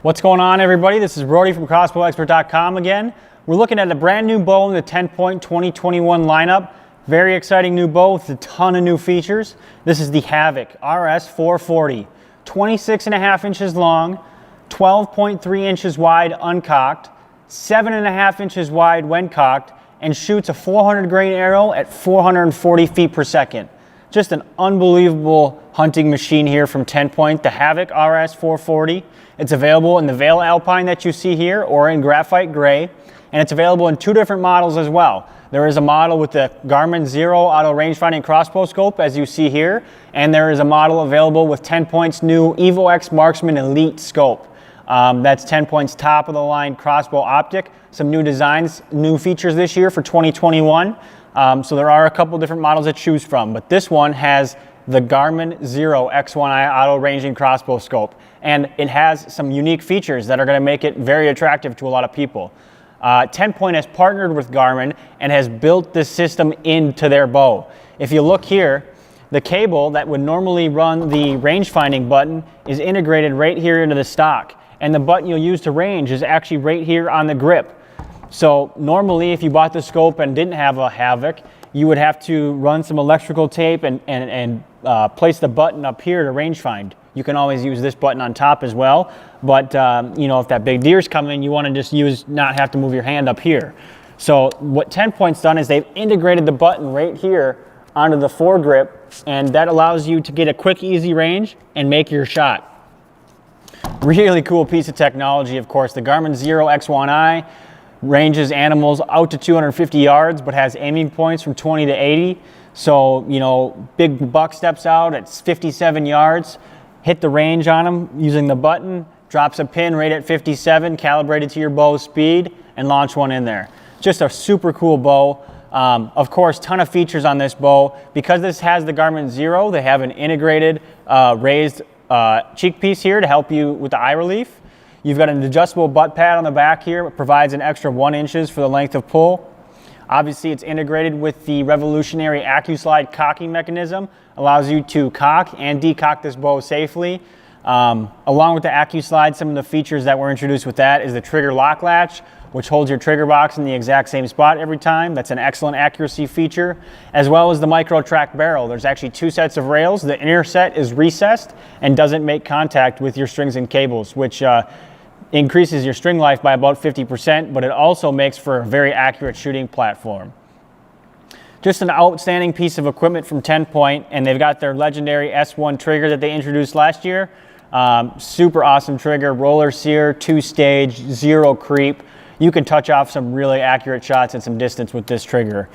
What's going on, everybody? This is Brody from CrossbowExpert.com again. We're looking at a brand new bow in the TenPoint 2021 lineup. Very exciting new bow with a ton of new features. This is the Havoc RS440, 26.5 inches long, 12.3 inches wide uncocked, 7.5 inches wide when cocked, and shoots a 400 grain arrow at 440 feet per second. Just an unbelievable hunting machine here from TenPoint, the Havoc RS440. It's available in the Veil Alpine that you see here or in Graphite Gray, and it's available in two different models as well. There is a model with the Garmin Xero auto rangefinding crossbow scope as you see here, and there is a model available with TenPoint's new EvoX Marksman Elite scope. That's TenPoint's top of the line crossbow optic. Some new designs, new features this year for 2021. So there are a couple different models to choose from, but this one has the Garmin Xero X1i auto ranging crossbow scope, and it has some unique features that are going to make it very attractive to a lot of people. TenPoint has partnered with Garmin and has built this system into their bow. If you look here, the cable that would normally run the range-finding button is integrated right here into the stock, and the button you'll use to range is actually right here on the grip. So normally if you bought the scope and didn't have a Havoc, you would have to run some electrical tape and place the button up here to range find. You can always use this button on top as well, but you know, if that big deer's coming, you want to just not have to move your hand up here. So what TenPoint's done is they've integrated the button right here onto the foregrip, and that allows you to get a quick, easy range and make your shot. Really cool piece of technology, of course. The Garmin Xero X1i ranges animals out to 250 yards, but has aiming points from 20 to 80. So, you know, big buck steps out at 57 yards, hit the range on him using the button, drops a pin right at 57, calibrated to your bow speed, and launch one in there. Just a super cool bow. Of course, ton of features on this bow. Because this has the Garmin Xero, they have an integrated raised cheek piece here to help you with the eye relief. You've got an adjustable butt pad on the back here. It provides an extra 1 inch for the length of pull. Obviously, it's integrated with the revolutionary AccuSlide cocking mechanism. Allows you to cock and decock this bow safely. Along with the AccuSlide, some of the features that were introduced with that is the trigger lock latch, which holds your trigger box in the exact same spot every time. That's an excellent accuracy feature, as well as the micro track barrel. There's actually 2 sets of rails. The inner set is recessed and doesn't make contact with your strings and cables, which increases your string life by about 50%, but it also makes for a very accurate shooting platform. Just an outstanding piece of equipment from TenPoint, and they've got their legendary S1 trigger that they introduced last year. Super awesome trigger, roller sear, 2-stage, 0 creep. You can touch off some really accurate shots at some distance with this trigger.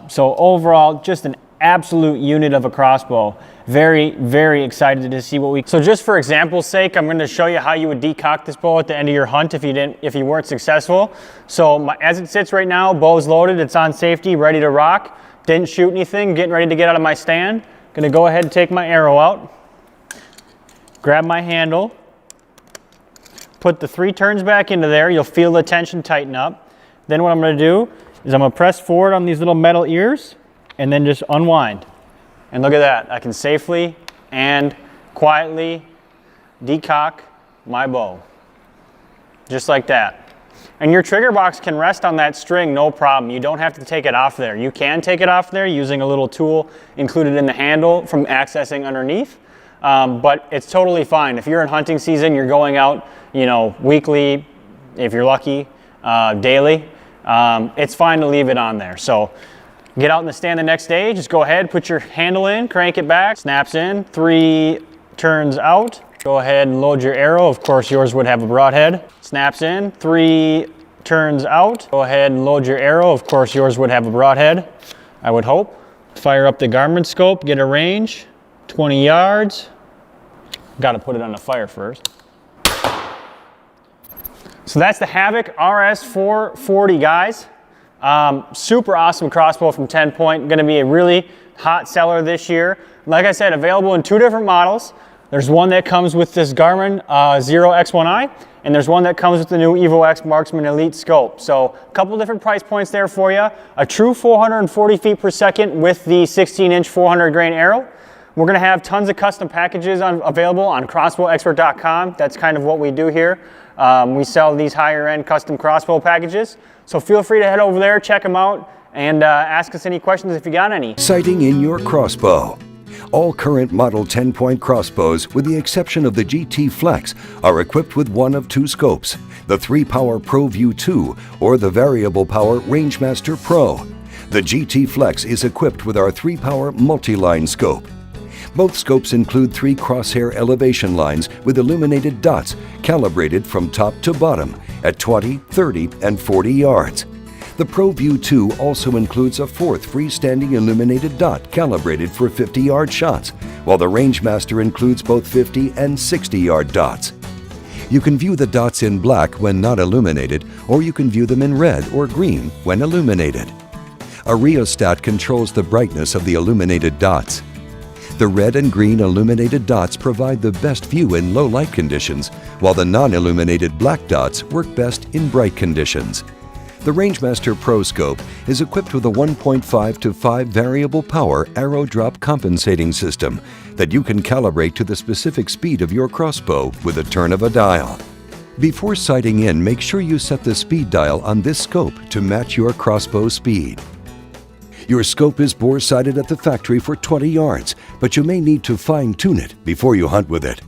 So overall, just an absolute unit of a crossbow. Very, very excited to see what we... So just for example's sake, I'm going to show you how you would decock this bow at the end of your hunt if you weren't successful. So as it sits right now, bow's loaded, it's on safety, ready to rock. Didn't shoot anything, getting ready to get out of my stand. Going to go ahead and take my arrow out. Grab my handle. Put the 3 turns back into there. You'll feel the tension tighten up. Then what I'm going to do is I'm going to press forward on these little metal ears and then just unwind. And look at that. I can safely and quietly decock my bow. Just like that. And your trigger box can rest on that string, no problem. You don't have to take it off there. You can take it off there using a little tool included in the handle from accessing underneath. But it's totally fine. If you're in hunting season, you're going out, you know, weekly, if you're lucky, daily, it's fine to leave it on there. So get out in the stand the next day, just go ahead, put your handle in, crank it back, snaps in, 3 turns out. Go ahead and load your arrow. Of course, yours would have a broadhead. Snaps in, 3 turns out. Go ahead and load your arrow. Of course, yours would have a broadhead, I would hope. Fire up the Garmin scope, get a range, 20 yards. Got to put it on the fire first. So that's the Havoc RS440, guys. Super awesome crossbow from TenPoint. Going to be a really hot seller this year. Like I said, available in 2 different models. There's one that comes with this Garmin Xero X1i, and there's one that comes with the new EvoX Marksman Elite scope. So a couple different price points there for you. A true 440 feet per second with the 16-inch 400 grain arrow, We're going to have tons of custom packages available on crossbowexpert.com. That's kind of what we do here. We sell these higher end custom crossbow packages. So feel free to head over there, check them out, and ask us any questions if you got any. Sighting in your crossbow. All current model 10-point crossbows, with the exception of the GT Flex, are equipped with one of two scopes, the 3-power ProView 2 or the variable power Rangemaster Pro. The GT Flex is equipped with our 3-power multi-line scope. Both scopes include 3 crosshair elevation lines with illuminated dots calibrated from top to bottom at 20, 30, and 40 yards. The ProView 2 also includes a 4th freestanding illuminated dot calibrated for 50-yard shots, while the Rangemaster includes both 50 and 60-yard dots. You can view the dots in black when not illuminated, or you can view them in red or green when illuminated. A rheostat controls the brightness of the illuminated dots. The red and green illuminated dots provide the best view in low light conditions, while the non-illuminated black dots work best in bright conditions. The Rangemaster Pro Scope is equipped with a 1.5 to 5 variable power arrow drop compensating system that you can calibrate to the specific speed of your crossbow with a turn of a dial. Before sighting in, make sure you set the speed dial on this scope to match your crossbow speed. Your scope is bore-sighted at the factory for 20 yards, but you may need to fine-tune it before you hunt with it.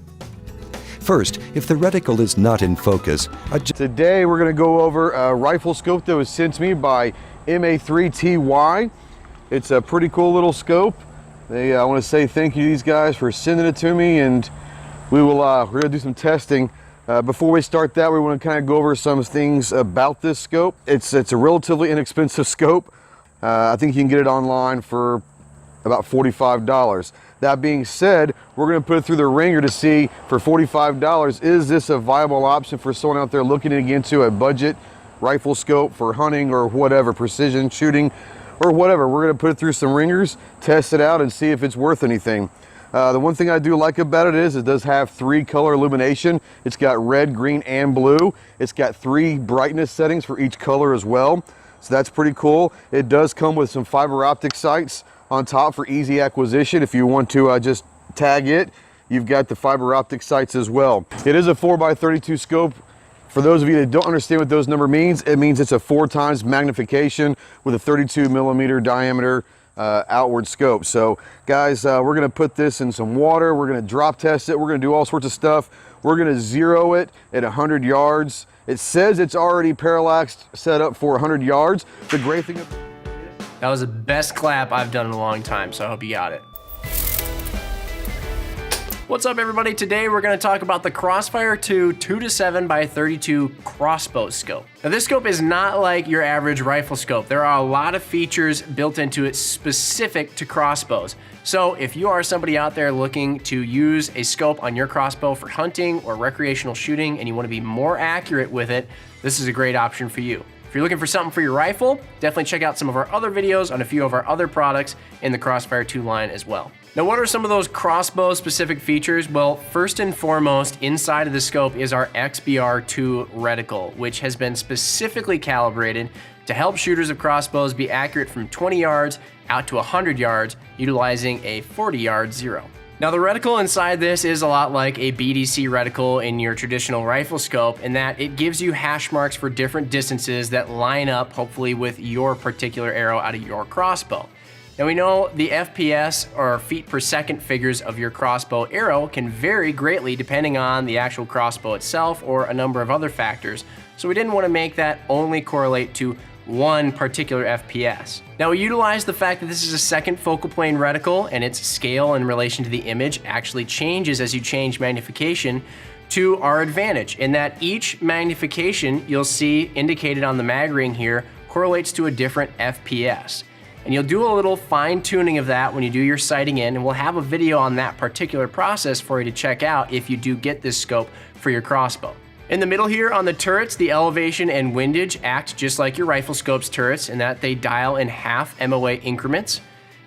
First, if the reticle is not in focus, today we're going to go over a rifle scope that was sent to me by MA3TY. It's a pretty cool little scope. I want to say thank you to these guys for sending it to me, and we're going to do some testing. Before we start that, we want to kind of go over some things about this scope. It's a relatively inexpensive scope. I think you can get it online for about $45. That being said, we're going to put it through the ringer to see for $45, is this a viable option for someone out there looking to get into a budget rifle scope for hunting or whatever, precision shooting or whatever. We're going to put it through some ringers, test it out, and see if it's worth anything. The one thing I do like about it is it does have 3 color illumination. It's got red, green, and blue. It's got 3 brightness settings for each color as well. So that's pretty cool. It does come with some fiber optic sights on top for easy acquisition. If you want to just tag it, you've got the fiber optic sights as well. It is a 4x32 scope. For those of you that don't understand what those number means, it means it's a 4 times magnification with a 32 millimeter diameter outward scope. So guys, we're going to put this in some water. We're going to drop test it. We're going to do all sorts of stuff. We're going to zero it at 100 yards. It says it's already parallaxed, set up for 100 yards. The great thing about that was the best clap I've done in a long time, so I hope you got it. What's up, everybody? Today we're going to talk about the Crossfire 2 2-7x32 crossbow scope. Now, this scope is not like your average rifle scope. There are a lot of features built into it specific to crossbows. So if you are somebody out there looking to use a scope on your crossbow for hunting or recreational shooting and you want to be more accurate with it, this is a great option for you. If you're looking for something for your rifle, definitely check out some of our other videos on a few of our other products in the Crossfire 2 line as well. Now, what are some of those crossbow specific features? Well, first and foremost, inside of the scope is our XBR2 reticle, which has been specifically calibrated to help shooters of crossbows be accurate from 20 yards out to 100 yards, utilizing a 40-yard zero. Now, the reticle inside this is a lot like a BDC reticle in your traditional rifle scope in that it gives you hash marks for different distances that line up, hopefully, with your particular arrow out of your crossbow. Now, we know the FPS or feet per second figures of your crossbow arrow can vary greatly depending on the actual crossbow itself or a number of other factors. So we didn't want to make that only correlate to one particular FPS. Now, we utilize the fact that this is a second focal plane reticle and its scale in relation to the image actually changes as you change magnification to our advantage in that each magnification you'll see indicated on the mag ring here correlates to a different FPS. And you'll do a little fine tuning of that when you do your sighting in, and we'll have a video on that particular process for you to check out if you do get this scope for your crossbow. In the middle here on the turrets, the elevation and windage act just like your rifle scope's turrets in that they dial in half MOA increments.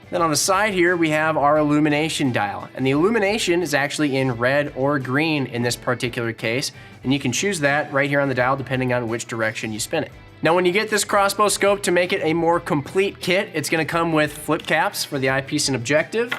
Then on the side here, we have our illumination dial, and the illumination is actually in red or green in this particular case, and you can choose that right here on the dial depending on which direction you spin it. Now, when you get this crossbow scope, to make it a more complete kit, it's going to come with flip caps for the eyepiece and objective.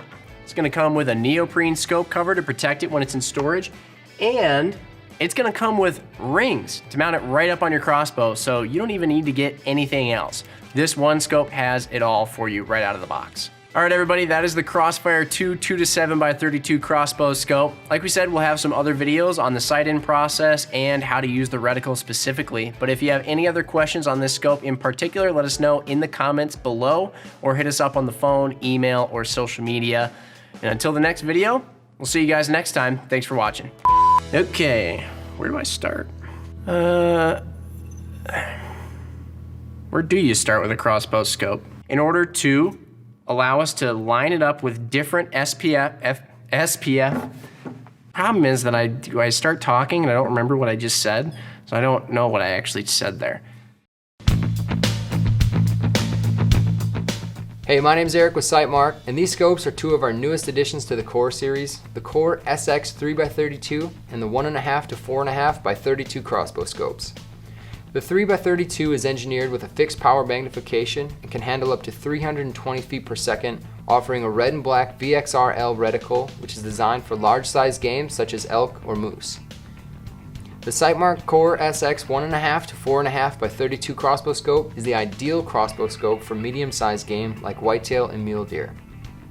It's gonna come with a neoprene scope cover to protect it when it's in storage, and it's gonna come with rings to mount it right up on your crossbow, so you don't even need to get anything else. This one scope has it all for you right out of the box. All right, everybody, that is the Crossfire 2 2-7x32 crossbow scope. Like we said, we'll have some other videos on the sight-in process and how to use the reticle specifically. But if you have any other questions on this scope in particular, let us know in the comments below or hit us up on the phone, email, or social media. And until the next video, we'll see you guys next time. Thanks for watching. Okay, where do I start? Where do you start with a crossbow scope? In order to allow us to line it up with different SPF. Problem is that I start talking and I don't remember what I just said, so I don't know what I actually said there. Hey, my name's Eric with Sightmark, and these scopes are two of our newest additions to the Core series, the Core SX 3x32 and the 1.5 to 4.5x32 crossbow scopes. The 3x32 is engineered with a fixed power magnification and can handle up to 320 feet per second, offering a red and black VXRL reticle, which is designed for large-sized game such as elk or moose. The Sightmark Core SX 1.5 to 4.5x32 crossbow scope is the ideal crossbow scope for medium-sized game like whitetail and mule deer.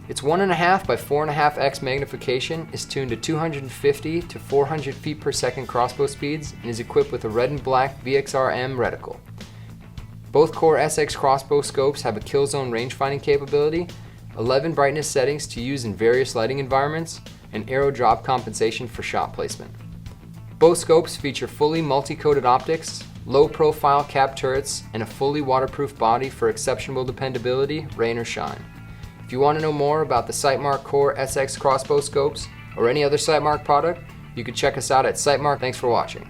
Its 1.5 by 4.5x magnification is tuned to 250 to 400 feet per second crossbow speeds and is equipped with a red and black VXRM reticle. Both Core SX crossbow scopes have a kill zone range finding capability, 11 brightness settings to use in various lighting environments, and arrow drop compensation for shot placement. Both scopes feature fully multi-coated optics, low profile cap turrets, and a fully waterproof body for exceptional dependability, rain or shine. If you want to know more about the Sightmark Core SX crossbow scopes or any other Sightmark product, you can check us out at Sightmark. Thanks for watching.